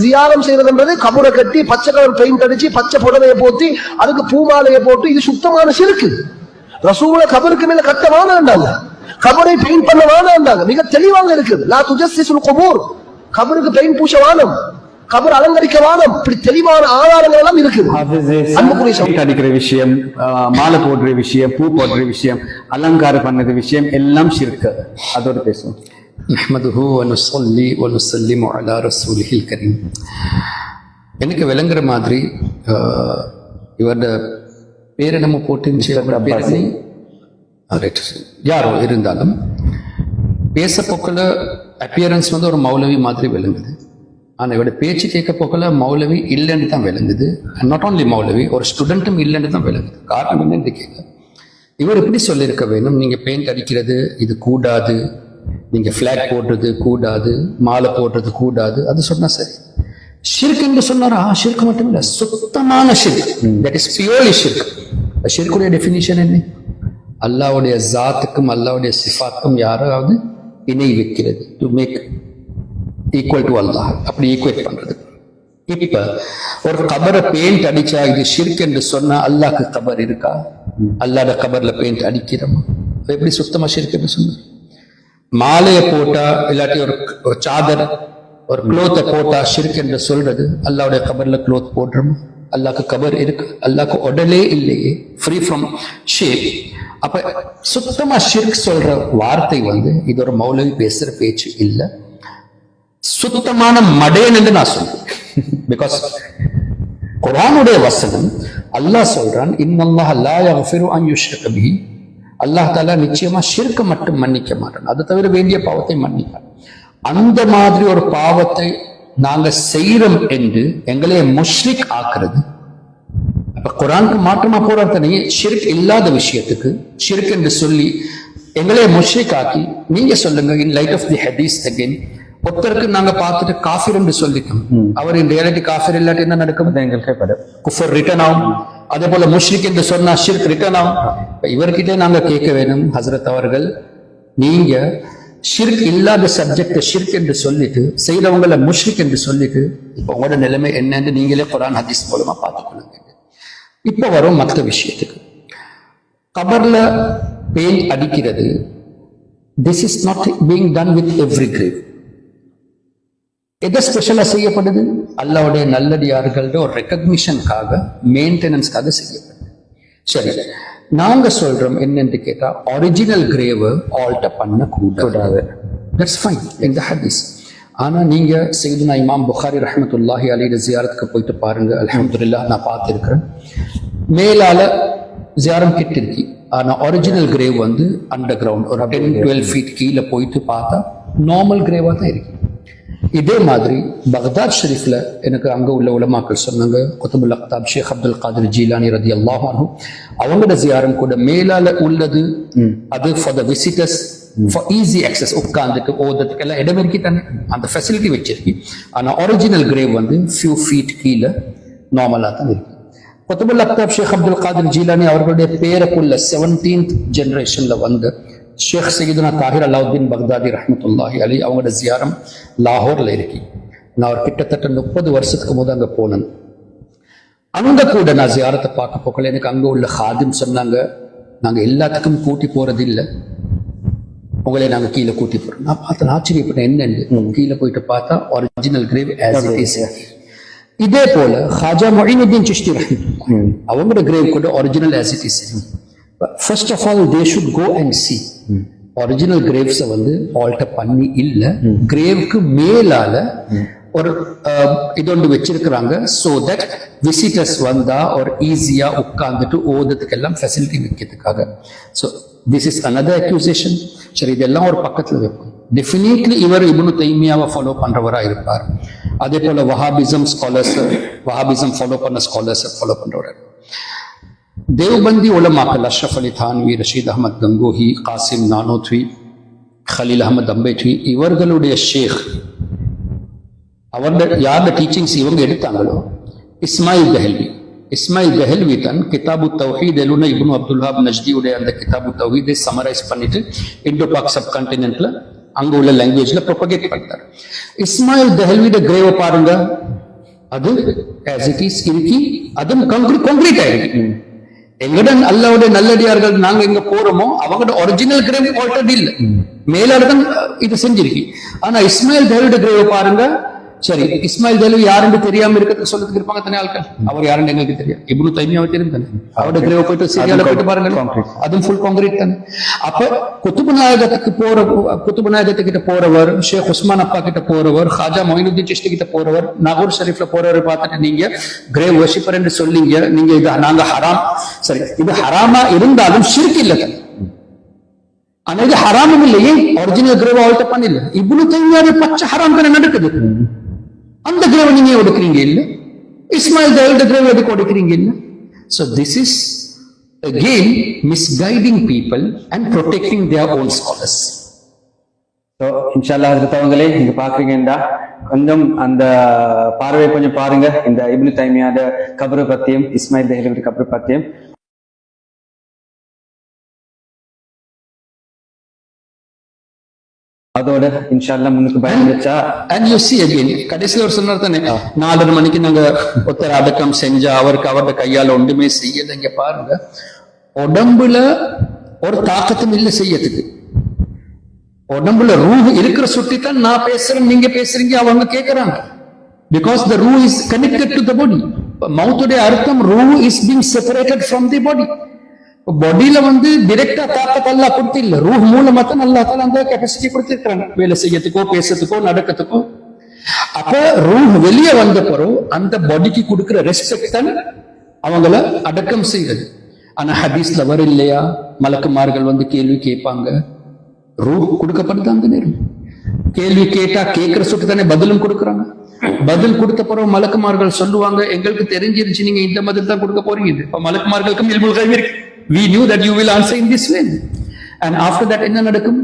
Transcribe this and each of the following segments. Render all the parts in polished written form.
ஜியாரம் செய்யறதுன்றது கபரை கட்டி பச்சை கலர் பெயிண்ட் அடிச்சு பச்சை புடவையை போத்தி அதுக்கு பூமாலையை போட்டு இது சுத்தமான சிறுக்கு. ரசூல கபருக்கு மேல கட்ட வானாண்டாங்க, கபரை பெயிண்ட் பண்ண வானாண்டாங்க. மிக தெளிவாக இருக்குது. லா துஜஸ்ஸிஸுல் குபூர், கபருக்கு பெயிண்ட் பூச வானம், கபர் அலங்கரிக்க வானம். இப்படி தெளிவான ஆதாரங்கள் எல்லாம் இருக்குது. அடிக்கிற விஷயம், மாலை போடுற விஷயம், பூ போடுற விஷயம், அலங்காரம் பண்ணது விஷயம் எல்லாம் ஷிர்க். அதோட பேசுவோம். நஹ்மதுஹு வ நுஸல்லி வ நுஸல்லிமு அலா ரசூலிஹில் கரீம். எனக்கு விளங்குற மாதிரி இவரோட பேரை நம்ம போட்டு யாரோ இருந்தாலும் பேச போக்கில் அப்பியரன்ஸ் வந்து ஒரு மௌலவி மாதிரி விளங்குது. ஆனால் இவரோட பேச்சு கேட்க போக்கில் மௌலவி இல்லைன்னு தான் விளங்குது. நாட் ஓன்லி மௌலவி, ஒரு ஸ்டூடெண்ட்டும் இல்லைன்னு தான் விளங்குது. காரணம் என்னன்னு கேட்க, இவர் எப்படி சொல்லியிருக்க வேணும், நீங்கள் பெயிண்ட் அடிக்கிறது இது கூடாது, நீங்க ஃபிளாக் போடுறது கூடாது, மாலை போடுறது கூடாது, அது சொன்னா சரி. ஷிர்க் என்று சொன்னாரா? ஷிர்க் மட்டும் இல்ல, சுத்தமான ஷிர்க், தட் இஸ் பியூர்லி ஷிர்க். ஷிர்க்குடைய டெஃபினிஷன் என்ன? அல்லாஹ்வுடைய ஜாத்துக்கும் அல்லாஹ்வுடைய சிஃபாத்துக்கும் யாராவது இணை வைக்கிறது, டு மேக் ஈக்குவல் டு அல்லாஹ், அப்படி ஈக்குவேட் பண்றது. இப்ப ஒரு கபரை பெயிண்ட் அடிச்சா இது ஷிர்க் என்று சொன்னா அல்லாஹ்க்கு கபர் இருக்கா? அல்லாஹ்ட கபர்ல பெயிண்ட் அடிக்கிறோமா? எப்படி சுத்தமா ஷிர்க் என்று சொன்னார்? மாலையை போட்டா இல்லாட்டி ஒரு சாதர் ஒரு க்ளோத்தை போட்டா ஷிர்க் என்று சொல்றது அல்லாஹ்வுடைய கபர்ல க்ளோத் போடுறோம்? அல்லாஹ்க்கு கபர் இருக்கு, அல்லாஹ்க்கு உடலே இல்லையே, ஃப்ரீ ஃப்ரம் ஷேப். அப்ப சுத்தமா ஷிர்க் சொல்ற வார்த்தை வந்து இது ஒரு மௌலவி பேசுற பேச்சு இல்ல, சுத்தமான மடேன் என்று நான் சொல்றேன். பிகாஸ் குர்ஆனுடைய வசனம் அல்லாஹ் சொல்றான், இன்னல்லாஹ லா யக்ஃபிரு அன் யுஷ்ரக பிஹி, அல்லாஹ் தாலா நிச்சயமா ஷிர்க் மட்டும் மன்னிக்க மாட்டான், அது தவிர வேண்டிய பாவத்தை மன்னிப்பான். அந்த மாதிரி ஒரு பாவத்தை நாங்க செய்யறோம் என்று எங்களையே முஷ்ரிக் ஆக்குறது. அப்ப குர்ஆனுக்கு மாற்றமா போராட்டனே ஷிர்க் இல்லாத விஷயத்துக்கு ஷிர்க் என்று சொல்லி எங்களையே முஷ்ரிக் ஆக்கி, நீங்க சொல்லுங்க இன் லைட் ஆஃப் தி ஹதீஸ் அகைன், ஒருத்தருக்கு நாங்க பார்த்துட்டு காஃபிர் என்று சொல்லிட்டோம், அவர் இன் ரியாலிட்டி காஃபிர் இல்லாட்டி என்ன நடக்கும்? குஃபர் ரிட்டர்ன் ஆகும். அதே போல முஷ்ரிக் என்று சொன்னா ஷிர்க் ரிட்டர்ன் ஆகும். இவர்கிட்ட நாங்க கேட்க வேணும், ஹசரத் அவர்கள், நீங்க ஷிர்க் இல்லாத சப்ஜெக்ட் ஷிர்க் என்று சொல்லிட்டு செய்யறவங்களை முஷ்ரிக் என்று சொல்லிட்டு இப்ப உங்களோட நிலைமை என்னன்னு நீங்களே குர்ஆன் ஹதீஸ் மூலமா பார்த்துக்கொள்ளுங்க. இப்ப வரும் மற்ற விஷயத்துக்கு. கபர்ல பெயிண்ட் அடிக்கிறது, this is not being done with every grave. எதை ஸ்பெஷலா செய்யப்படுது? அல்லாஹ்வுடைய நல்லடியார்களோட ஒரு ரெகக்னிஷனுக்காக, மெயின்டெனன்ஸ்க்காக செய்யப்படுது. சரி, நாங்க சொல்றோம் என்னன்னு கேட்டா ஒரிஜினல் கிரேவ் ஆல்டர் பண்ண கூடாது. தட்ஸ் ஃபைன் இந்த ஹதீஸ். ஆனா நீங்க சையதுனா இமாம் புகாரி ரஹ்மத்துல்லாஹி அலைஹி ஜியாரத்துக்கு போயிட்டு பாருங்க. அல்ஹம்துலில்லாஹ் நான் பார்த்திருக்கிறேன். மேலால ஜியாரம் கிட்ட இருக்கு, ஆனா ஒரிஜினல் கிரேவ் வந்து அண்டர் கிரவுண்ட் ஒரு 10-12 ஃபீட் கீழே போயிட்டு பார்த்தா நார்மல் கிரேவா தான் இருக்கு. இதே மாதிரி பக்தாத் ஷெரீஃப்ல எனக்கு அங்க உள்ள உலமாக்கள் சொன்னாங்க, குதுபுல் அக்தாப் ஷேக் அப்துல் காதிர் ஜீலானி ரலியல்லாஹு அன்ஹு, அவங்களோட ஜியாரம் கூட மேலால உள்ளது, அது for the visitors, for easy access, உட்கார்ந்துட்டு ஓதுறதுக்கு எல்லாம் இடம் இருக்கு தானே, அந்த ஃபெசிலிட்டி வச்சிருக்கு. ஆனா ஒரிஜினல் கிரேவ் வந்து ஃபியூ ஃபீட் கீழே நார்மலா தான் இருக்கு. குதுபுல் அக்தாப் ஷேக் அப்துல் காதிர் ஜீலானி அவர்களுடைய பேருக்குள்ள 17th ஜெனரேஷன்ல வந்து ஷேக் சையதுனா தாஹிர் அலாவுத்தீன் பக்தாதி ரஹ்மத்துல்லாஹி அலைஹி அவங்களோட ஜியாரம் லாகூர்ல இருக்கு. நான் ஒரு கிட்டத்தட்ட 30 வருஷத்துக்கு போது அங்க போனேன். அங்க கூட நான் ஜியாரத்தை பார்க்க போக்கல எனக்கு அங்க உள்ள ஹாதிம் சொன்னாங்க, நாங்க எல்லாத்துக்கும் கூட்டி போறது இல்லை, உங்களே நாங்க கீழே கூட்டி போறோம். நான் பார்த்தேன், ஆச்சரியப்பட்டேன், என்னன்னு கீழே போயிட்டு பார்த்தா original grave as it is. இதே போல ஹாஜா மொயினுத்தீன் சிஷ்தி ரஹ்மத்துல்லாஹி அவங்களோட கிரேவ் கூட original as it is. First of all they should go and see original graves வந்து ஆல்டர் பண்ணி இல்ல, கிரேவ்க்கு மேலால ஒரு இதொண்டு வச்சிருக்கிறாங்க, சோ தட் விசிட்டர்ஸ் வந்தா ஒரு ஈஸியா உட்கார்ந்துட்டு ஓதுறதுக்கு எல்லாம் ஃபெசிலிட்டி வைக்கிறதுக்காக. So this is another accusation. சரி, இதெல்லாம் ஒரு பக்கத்துல வைப்போம். டெஃபினெட்லி இவர் இப்னு தைமியாவை ஃபாலோ பண்றவரா இருப்பார். அதே போல வஹாபிசம் ஸ்காலர்ஸ், வஹாபிசம் ஃபாலோ பண்ண ஸ்காலர்ஸ் ஃபாலோ பண்றவரா. தேவபந்தி உலமாக்கள் அஷ்ரஃப் அலி தான்வி, ரஷீத் அஹமத் கங்கோஹி, காசிம் நானோத்வி, கலீல் அஹமத் அம்பேத்வி, இவர்களுடைய ஷேக் அவருடைய யாரோட டீச்சிங்ஸ் இவங்க எடுத்தாங்களோ, இஸ்மாயில் தஹல்வி. இஸ்மாயில் தஹல்வி தான் கிதாபு தௌஹீத் எழுன இப்னு அப்துல் வஹாப் நஜ்தியுடைய அந்த கிதாபு தௌஹீதை சமரைஸ் பண்ணிட்டு இண்டோ பாக் சப் கான்டினென்ட்ல அங்க உள்ள லாங்குவேஜ்ல ப்ரொபகேட் பண்றாரு. இஸ்மாயில் தெஹல்வியோட கிரேவ பாருங்க, அது as it is இருக்கு, அது கான்கிரீட் ஆயிருக்கு. எங்கட அல்லாஹ்வுடைய நல்லடியார்கள் நாங்க எங்க போறோமோ அவங்களோட ஒரிஜினல் கிரேவ் ஆல்ரெடி இல்ல, மேலாடுதான் இது செஞ்சிருக்கு. ஆனா இஸ்மாயில் தெஹல்வியோட கிரேவ பாருங்க, சரி இஸ்மாயில் தெஹ்லவி யாருன்னு தெரியாம இருக்கிறது சொல்றதுக்கு இருப்பாங்க தானே ஆட்கள், அவர் யாருன்னு எங்களுக்கு தெரியும். இப்னு தைமியாவை தெரியும் தானே, அவரோட கிரேவ போயிட்டு சிரியால போயிட்டு பாருங்க, அதுவும் ஃபுல் கான்கிரீட் தானே. அப்ப குத்துபு நாயகத்துக்கிட்ட போறவர், ஷேக் உஸ்மான் அப்பா கிட்ட போறவர், ஹாஜா மொயினுদ্দিন சிஷ்டி கிட்ட போறவர், நாகூர் ஷரீஃப்ல போறவர் பார்த்துட்டு நீங்க கிரேவ் வர்ஷிப்பர் என்று சொல்லிங்க, நீங்க இது நாங்க ஹராம், சரி இது ஹராமா இருந்தாலும் ஷிர்க் இல்ல தானே. ஆனா இது ஹராமும் இல்லையே, ஒரிஜினல் கிரேவ் ஆல்ட்ட பண்ணல. இப்னு தைமியாவே பச்சை ஹராம் தானே நடக்குது. அந்த கிரேவ நீங்க எடுக்கிறீங்க இல்ல, இஸ்மாயில் தெஹல்வியோட கிரேவ் எதுக்கு எடுக்கிறீங்க இல்ல. So this is again misguiding people and protecting their own scholars. So இன்ஷால்லா ஹஜ்ரத் அவங்களே நீங்க பாக்குறீங்கன்னா கொஞ்சம் அந்த பார்வை கொஞ்சம் பாருங்க, இந்த இப்னு தைமியாட கபரு பத்தியும் இஸ்மாயில் தெஹ்லவி கபரு பத்தியும். அதோட இன்ஷால்லா முன்னுக்கு பயந்துச்சா. And you see again, கடைசியில் ஒரு சொன்னார் தானே 4:30 மணிக்கு நாங்க ஒருத்தர் அடக்கம் செஞ்சா அவருக்கு அவரோட கையால ஒன்றுமே செய்யல. இங்க பாருங்க, உடம்புல ஒரு தாக்கத்தும் இல்லை செய்யறதுக்கு. உடம்புல ரூஹ் இருக்கிற சுட்டித்தான் நான் பேசுறேன், நீங்க பேசுறீங்க, அவங்க கேட்கறாங்க. Because the ruh is connected to the body. மௌத்துடைய அர்த்தம் ruh is being separated from the body. பாடியில டிரெக்டா தாக்கத்தை அல்லாஹ் கொடுத்து இல்ல, ரூஹ் மூலமா தான் அல்லாஹ் தஆலா அந்த கெபாசிட்டி கொடுத்திருக்காங்க வேலை செய்யறதுக்கோ பேசுறதுக்கோ நடக்கிறதுக்கோ. அப்ப ரூஹ் வெளியே வந்த பிறகு அந்த பாடிக்கு கொடுக்கிற ரெஸ்பெக்ட் தான் அவங்கள அடக்கம் செய்யுது. ஆனா ஹதீஸ்ல வர இல்லையா, மலக்குமார்கள் கேள்வி கேட்பாங்க, ரூஹ் கொடுக்கப்படுது அந்த நேரம். கேள்வி கேட்டா கேட்கிற சுட்டு தானே பதிலும் கொடுக்குறாங்க. பதில் கொடுத்த பிறகு மலக்குமார்கள் சொல்லுவாங்க, எங்களுக்கு தெரிஞ்சிருச்சு நீங்க இந்த பதில் தான் கொடுக்க போறீங்க. இப்ப மலக்குமார்களுக்கும் இல்முல் கைப் இருக்கு. We knew that you will answer in this way. And after that என்ன நடக்கும்?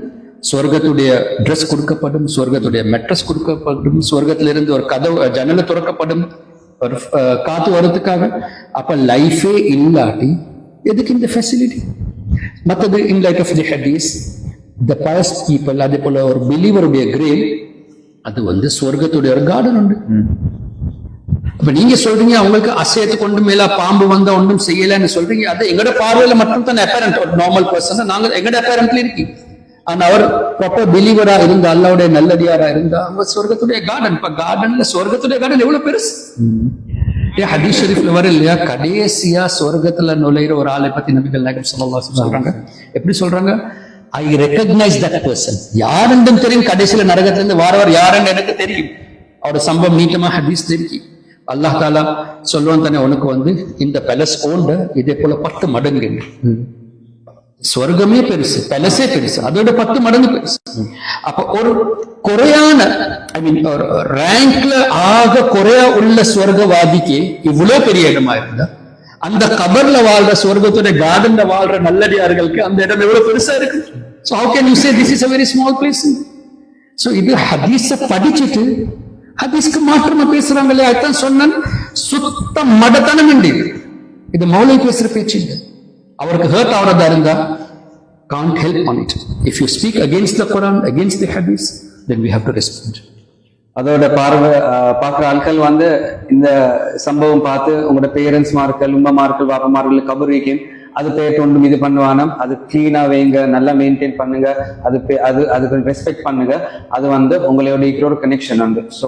சொர்க்கத்துடைய ட்ரெஸ் கொடுக்கப்படும், சொர்க்கத்துடைய மெட்ரஸ் கொடுக்கப்படும், சொர்க்கத்திலிருந்து ஒரு கதவு ஜன்னல திறக்கப்படும் ஒரு காத்து வரதுக்காக. அப்ப லைஃபே இல்லாட்டி எதுக்கு இந்த ஃபெசிலிட்டி? மற்றது இன் லைட் ஆஃப் தி ஹதீஸ், தி பயஸ் பீப்பிள், அதே போல ஒரு பிலீவருடைய கிரேவ், அது சொர்க்கத்துடைய ஒரு கார்டன் உண்டு. அப்ப நீங்க சொல்றீங்க அவங்களுக்கு அசையத்து கொண்டு மேல பாம்பு வந்தா ஒன்றும் செய்யலன்னு சொல்றீங்க. அது எங்கட பார்வையில மட்டும் தான் அப்பேரண்ட், ஒரு நார்மல் பர்சன் நாங்க எங்கட அப்பேரண்ட்ல இருக்கு. ஆனா அவர் ப்ராப்பர் பிலீவரா இருந்தா, அல்லாஹ்வுடைய நல்லடியாரா இருந்தா, அவங்க சொர்க்கத்துடைய கார்டன். இப்ப கார்டன்ல சொர்க்கத்துடைய கார்டன் எவ்வளவு பெருசு. ஹதீஸ் ஷரீஃப்ல வர இல்லையா, கடைசியா சொர்க்கத்துல நுழையிற ஒரு ஆளை பத்தி நபிகள் நாயகம் ஸல்லல்லாஹு அலைஹி வஸல்லம் சொல்றாங்க. எப்படி சொல்றாங்க? ஐ ரெகக்னைஸ் தட் பர்சன். யாருன்னு தெரியும், கடைசியில நரகத்திலிருந்து வாரவர் யாருன்னு எனக்கு தெரியும். அவரோட சம்பவம் நீட்டமா ஹதீஸ் இருக்கு. அல்லாஹ் தாலா சொல்லுவான் தானே, உனக்கு இந்த பேலஸ் ஓண்ட இதே போல 10 மடங்கு. சொர்க்கமே பெருசு, பேலஸே பெருசு, அதோட 10 மடங்கு பெருசு. அப்ப ஒரு குறையான ஒரு ரேங்க்ல ஆக குறையா உள்ள சொர்க்கவாதிக்கு இவ்வளவு பெரிய இடமா இருந்தா, அந்த கபர்ல வாழ்ற சொர்க்கத்துடைய கார்டன்ல வாழ்ற நல்லடியார்களுக்கு அந்த இடம் எவ்வளவு பெருசா இருக்கு. So how can you say this is a very small place? So இது ஹதீஸ படிச்சுட்டு ஹதீஸ்க்கு மாற்றமா பேசுறாங்க இல்லையா, அதுதான் சொன்னேன், சுத்த மடத்தனம் உண்டு. இது மௌலை பேசுற பேச்சு இல்லை. அவருக்கு ஹர்ட் ஆகிறதா இருந்தா can't help on it. If you speak against the Quran, against the Hadith, then we have to respond. அதோட பார்க்குற ஆட்கள் இந்த சம்பவம் பார்த்து உங்களோட பேரண்ட்ஸ் மார்கள், உம்மமார்கள், வாப்பமார்கள் கபர் வைக்கும், அது பேர் ஒன்றும் இது பண்ணுவானம், அது கிளீனா வைங்க, நல்லா மெயின்டைன் பண்ணுங்க, அது கொஞ்சம் ரெஸ்பெக்ட் பண்ணுங்க. அது உங்களோட இருக்கிற ஒரு கனெக்ஷன்